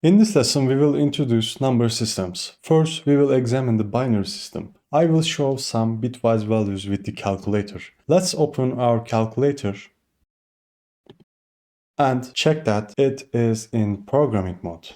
In this lesson, we will introduce number systems. First, we will examine the binary system. I will show some bitwise values with the calculator. Let's open our calculator and check that it is in programming mode.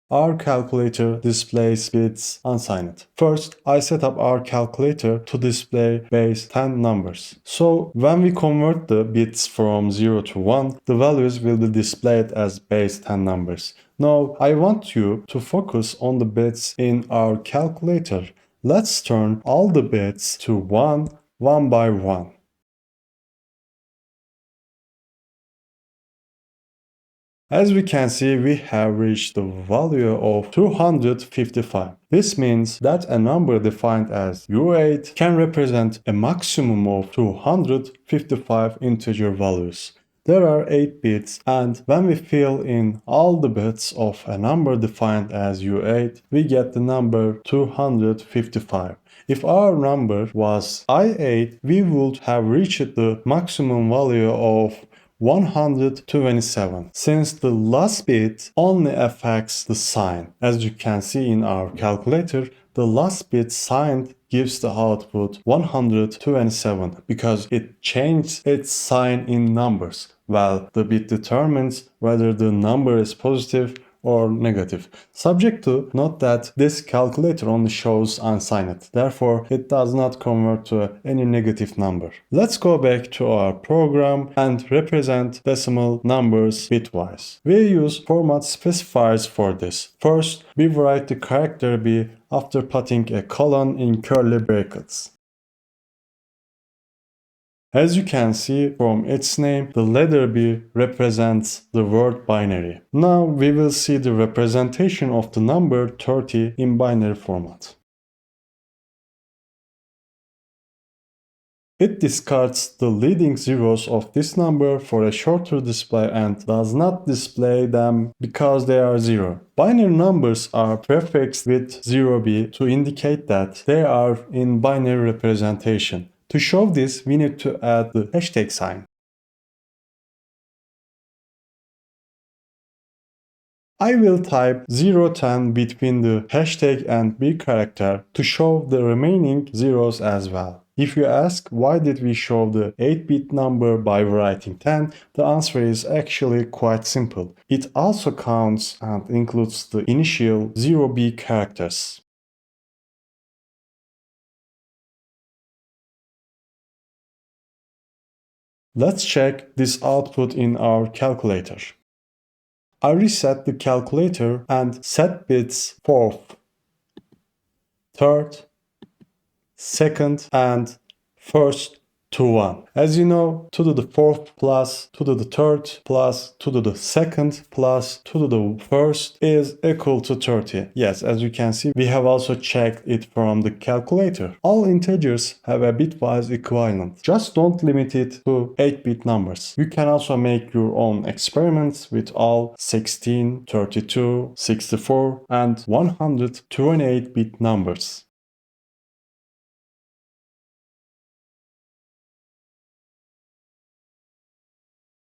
Our calculator displays bits unsigned. First, I set up our calculator to display base 10 numbers. So when we convert the bits from 0 to 1, the values will be displayed as base 10 numbers. Now, I want you to focus on the bits in our calculator. Let's turn all the bits to 1, one by one. As we can see, we have reached the value of 255. This means that a number defined as U8 can represent a maximum of 255 integer values. There are 8 bits, and when we fill in all the bits of a number defined as U8, we get the number 255. If our number was I8, we would have reached the maximum value of 127, since the last bit only affects the sign. As you can see in our calculator, the last bit signed gives the output 127 because it changed its sign in numbers, while the bit determines whether the number is positive or negative. Subject to note that this calculator only shows unsigned, therefore it does not convert to any negative number. Let's go back to our program and represent decimal numbers bitwise. We use format specifiers for this. First, we write the character B after putting a colon in curly brackets. As you can see from its name, the letter B represents the word binary. Now we will see the representation of the number 30 in binary format. It discards the leading zeros of this number for a shorter display and does not display them because they are zero. Binary numbers are prefixed with 0b to indicate that they are in binary representation. To show this, we need to add the hashtag sign. I will type 010 between the hashtag and B character to show the remaining zeros as well. If you ask why did we show the 8-bit number by writing 10, the answer is actually quite simple. It also counts and includes the initial 0B characters. Let's check this output in our calculator. I reset the calculator and set bits 4th, 3rd, 2nd, and 1st to 1. As you know, 2 to the 4th plus 2 to the 3rd plus 2 to the 2nd plus 2 to the 1st is equal to 30. Yes, as you can see, we have also checked it from the calculator. All integers have a bitwise equivalent. Just don't limit it to 8-bit numbers. You can also make your own experiments with all 16, 32, 64, and 128-bit numbers.